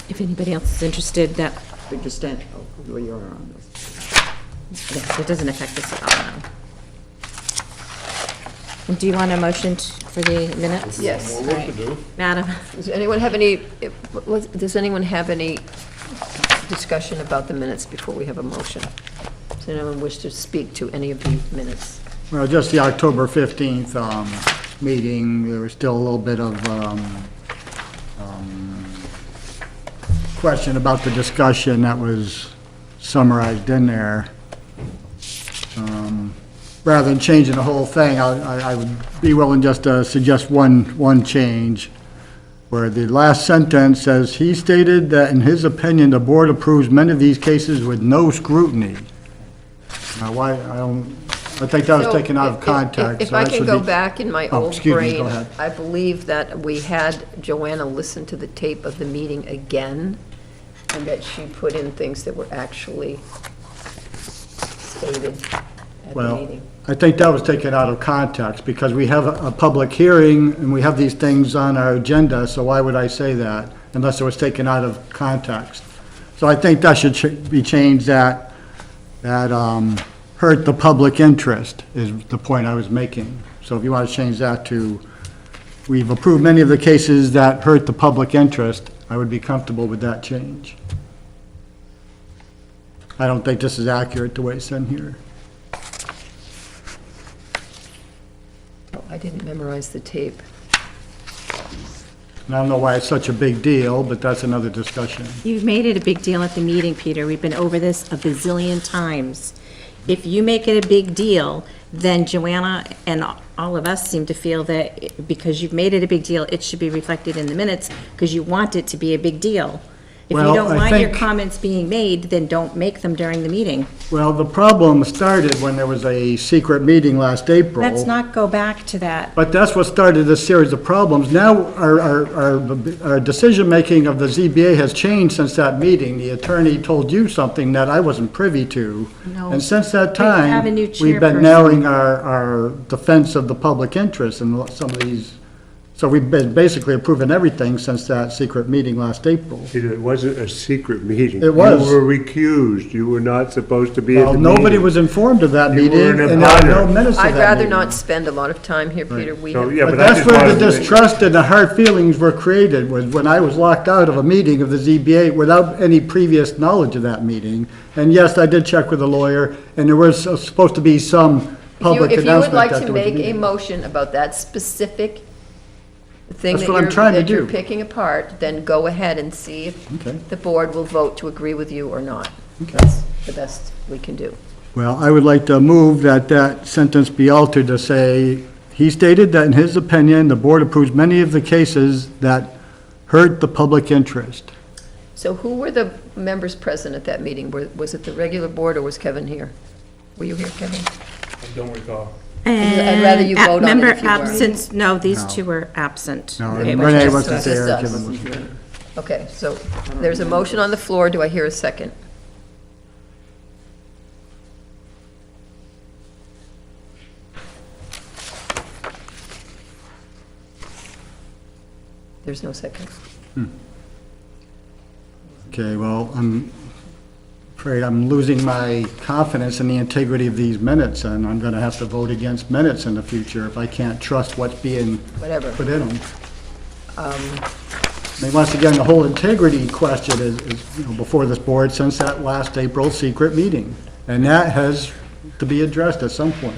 If anybody else is interested, that, But just stand, oh, you're on this. yeah, it doesn't affect us at all now. And do you want a motion for the minutes? Yes. Madam? Does anyone have any discussion about the minutes before we have a motion? Does anyone wish to speak to any of the minutes? Well, just the October 15th meeting, there was still a little bit of question about the discussion that was summarized in there. Rather than changing the whole thing, I would be willing just to suggest one change, where the last sentence says, "He stated that in his opinion, the board approves many of these cases with no scrutiny." Now, why, I think that was So, taken out of context. If so I that can should go be- back in my Oh, old excuse me, go brain, ahead. I believe that we had Joanna listen to the tape of the meeting again, and that she put in things that were actually stated at the Well, meeting. I think that was taken out of context, because we have a public hearing, and we have these things on our agenda, so why would I say that, unless it was taken out of context? So I think that should be changed, that hurt the public interest, is the point I was making. So if you want to change that to, we've approved many of the cases that hurt the public interest, I would be comfortable with that change. I don't think this is accurate the way it's in here. Oh, I didn't memorize the tape. And I don't know why it's such a big deal, but that's another discussion. You've made it a big deal at the meeting, Peter. We've been over this a bazillion times. If you make it a big deal, then Joanna and all of us seem to feel that because you've made it a big deal, it should be reflected in the minutes because you want it to be a big deal. If you Well, don't I want your think- comments being made, then don't make them during the meeting. Well, the problem started when there was a secret meeting last April. Let's not go back to that. But that's what started this series of problems. Now, our decision-making of the ZBA has changed since that meeting. The attorney told you something that I wasn't privy to. No. And since that They have time, a new we've been chairperson. narrowing our defense of the public interest in some of these. So we've been basically approving everything since that secret meeting last April. It wasn't a secret meeting. It was. You were recused. You were not supposed to be at Well, the nobody meeting. was informed of that You meeting, were an and there are no abutter. minutes of that I'd rather meeting. not spend a lot of time here, Peter. We So, have, yeah, But but I that's just where wanted the to make- distrust and the hard feelings were created, was when I was locked out of a meeting of the ZBA without any previous knowledge of that meeting. And yes, I did check with a lawyer, and there was supposed to be some public if you would announcement like that to there was a make a meeting. motion about that specific thing That's what I'm trying to that you're do. picking apart, then go ahead and see if Okay. the board will vote to agree with you or not. Okay. That's the best we can do. Well, I would like to move that that sentence be altered to say, he stated that in his opinion, the board approves many of the cases that hurt the public interest. So who were the members present at that meeting? Was it the regular board or was Kevin here? Were you here, Kevin? I don't recall. I'd rather you vote on it Member if you were. absent, no, these No. two were absent. No, Okay, Renee just- wasn't just there, us. Kevin wasn't there. Okay, so there's a motion on the floor. Do I hear a second? There's no second. Okay, well, I'm afraid I'm losing my confidence in the integrity of these minutes, and I'm gonna have to vote against minutes in the future if I can't trust what's being Whatever. put in them. I mean, once again, the whole integrity question is, before this board since that last April secret meeting. And that has to be addressed at some point.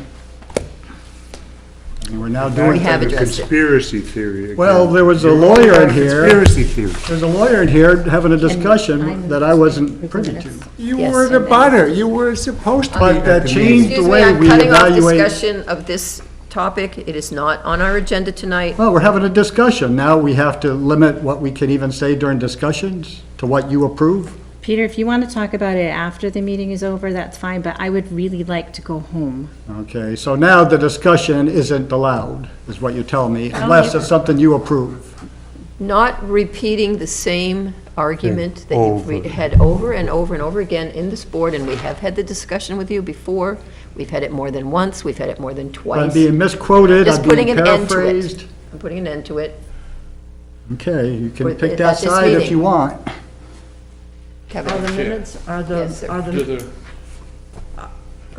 And we're now doing. We have The addressed it. conspiracy theory again. Well, there was a lawyer in here. Conspiracy theory. There's a lawyer in here having a discussion that I wasn't privy to. You Yes, were the and then- butter, you were supposed to be But at that the changed meeting. the Excuse me, way I'm we cutting off evaluate. discussion of this topic. It is not on our agenda tonight. Well, we're having a discussion. Now we have to limit what we can even say during discussions to what you approve. Peter, if you want to talk about it after the meeting is over, that's fine, but I would really like to go home. Okay, so now the discussion isn't allowed, is what you're telling me, unless it's something you approve. Not repeating the same argument that Over. you've had over and over and over again in this board, and we have had the discussion with you before. We've had it more than once, we've had it more than I'm twice. being misquoted, Just I'm putting being an end to it. paraphrased. I'm putting an end to it. Okay, you can With- pick at that this side if meeting. you want. Are the Kevin? minutes, Yes, sir.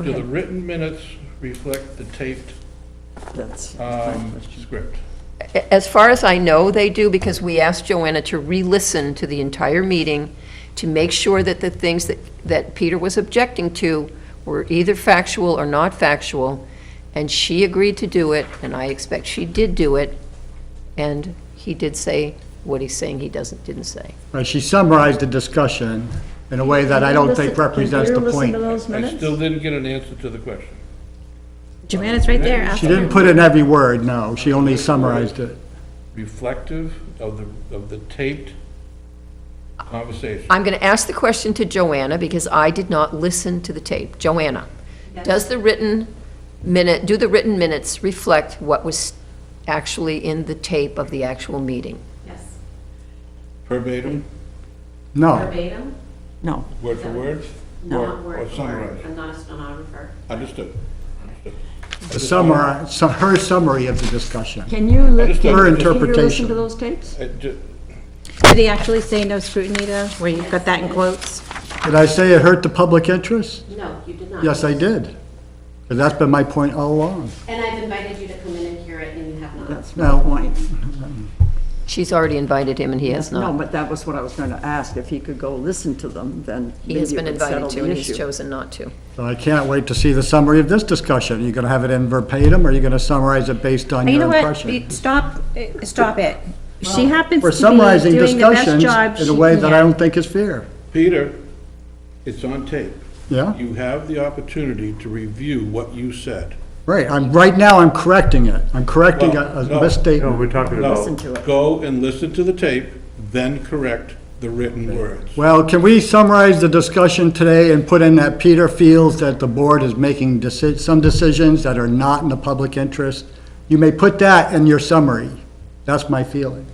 Do the written minutes reflect the taped that's, script? As far as I know, they do, because we asked Joanna to re-listen to the entire meeting to make sure that the things that Peter was objecting to were either factual or not factual, and she agreed to do it, and I expect she did do it, and he did say what he's saying he didn't say. She summarized the discussion in a way that I don't think represents the point. Can you listen to those I minutes? still didn't get an answer to the question. Joanna's right there. Ask She her. didn't put in every word, no, she only summarized it. Reflective of the taped conversation. I'm going to ask the question to Joanna, because I did not listen to the tape. Joanna, do the written minutes reflect what was actually in the tape of the actual meeting? Yes. Verbatim, No, Verbatim, No. word for word? not word Or for word. summarized? I'm not a stenographer. Understood. the summary, her summary of the discussion. Can you, Understood. Her can Peter listen interpretation. to those tapes? Did he actually say no scrutiny though, where you got that in quotes? Did I say it hurt the public interest? No, you did not. Yes, I did. Because that's been my point all along. And I've invited you to come in and hear it, and you have not. That's my No. point. She's already invited him, and he has No, not. but that was what I was going to ask. If he could go listen to them, then He maybe has it been would settle invited to, the and he's issue. chosen not to. So I can't wait to see the summary of this discussion. Are you going to have it in verbatim, or are you going to summarize it based on You your know what? impression? Stop it. She happens We're to be summarizing doing the best discussions job in she a way that I can. don't think is fair. Peter, it's on tape. Yeah? You have the opportunity to review what you said. Right, right now I'm correcting it. I'm correcting Well, a no. No, misstatement. we're talking No, Listen to it. go and listen to the tape, then correct the written words. Well, can we summarize the discussion today and put in that Peter feels that the board is making some decisions that are not in the public interest? You may put that in your summary. That's my feeling.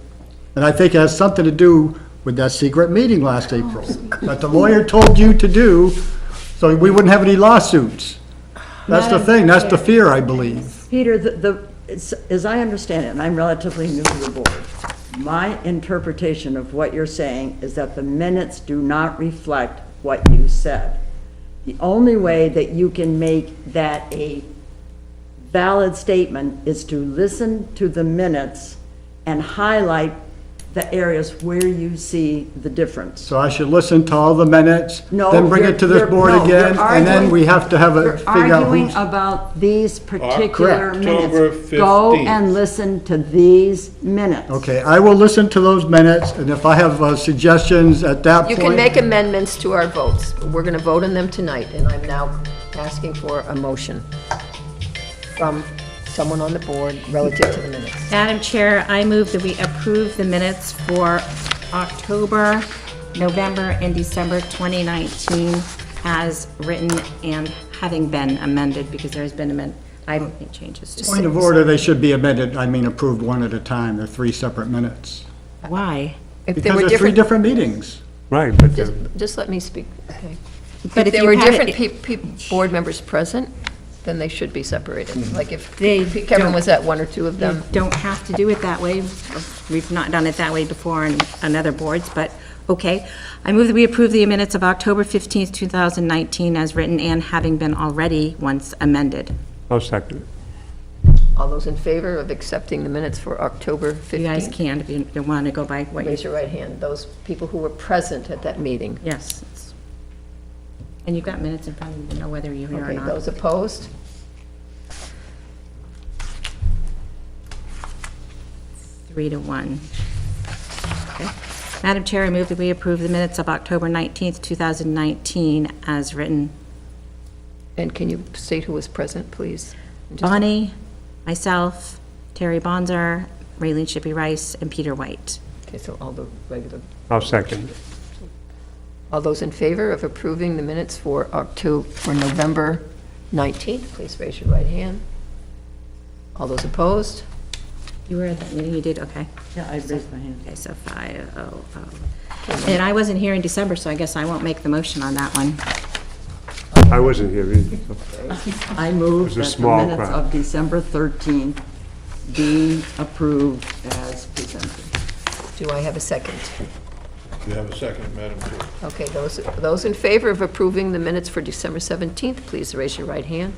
And I think it has something to do with that secret meeting last April, that the lawyer told you to do, so we wouldn't have any lawsuits. That's the thing, that's the fear, I believe. Peter, as I understand it, and I'm relatively new to the board, my interpretation of what you're saying is that the minutes do not reflect what you said. The only way that you can make that a valid statement is to listen to the minutes and highlight the areas where you see the difference. So I should listen to all the minutes, No, then bring it to this you're- board no, you're again, and then arguing- we have to have a, You're figure out arguing who's. about these particular correct. October minutes. Go 15th. and listen to these minutes. Okay, I will listen to those minutes, and if I have suggestions at that You point. can make amendments to our votes. We're going to vote on them tonight, and I'm now asking for a motion from someone on the board relative to the minutes. Madam Chair, I move that we approve the minutes for October, November, and December 2019 as written and having been amended, because there's been I don't think changes. to Point of order, they should be amended, I mean approved one at a time, they're three separate minutes. Why? If there Because were they're three different meetings. Right, but Just let me speak, okay? But If if there you were have different board members present, then they should be separated. Like if They Kevin don't- was at one or two of You them. don't have to do it that way. We've not done it that way before on other boards, but okay. I move that we approve the minutes of October 15th, 2019 as written and having been already once amended. I'll second it. All those in favor of accepting the minutes for October 15th? You guys can, if you don't want to go by what you... Raise your right hand. Those people who were present at that meeting. Yes. And you've got minutes in front of you to know whether you're here or Okay, not. those opposed? 3-1. Okay. Madam Chair, I move that we approve the minutes of October 19th, 2019 as written. And can you state who was present, please? Just- Bonnie, myself, Terry Bonzer, Raylene Shippey Rice, and Peter White. Okay, so all the regular, I'll second. all those in favor of approving the minutes for November 19th, please raise your right hand. All those opposed? You were at that meeting, you did, okay. Yeah, I raised my hand. Okay, so 5-0. And I wasn't here in December, so I guess I won't make the motion on that one. I wasn't here either. I move It was a that the small minutes crowd. of December 13th be approved as presented. Do I have a second? You have a second, Madam Chair. Okay, those in favor of approving the minutes for December 17th, please raise your right hand.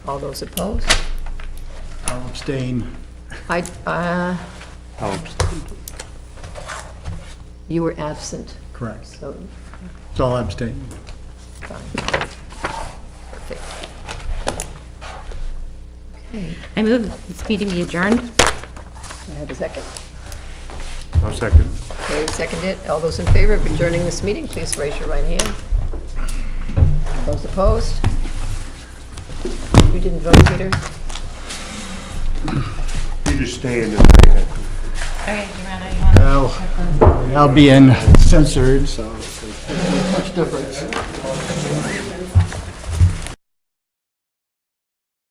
All those opposed? I'll abstain. I, I'll abstain. you were absent, Correct. so, So I'll abstain. fine. Perfect. Okay, I move this meeting be adjourned. do I have a second? I'll second. Okay, second it. All those in favor of adjourning this meeting, please raise your right hand. Those opposed? You didn't vote, Peter? You just stay in and I have to. Okay, Joanna, you want I'll be in censored, so.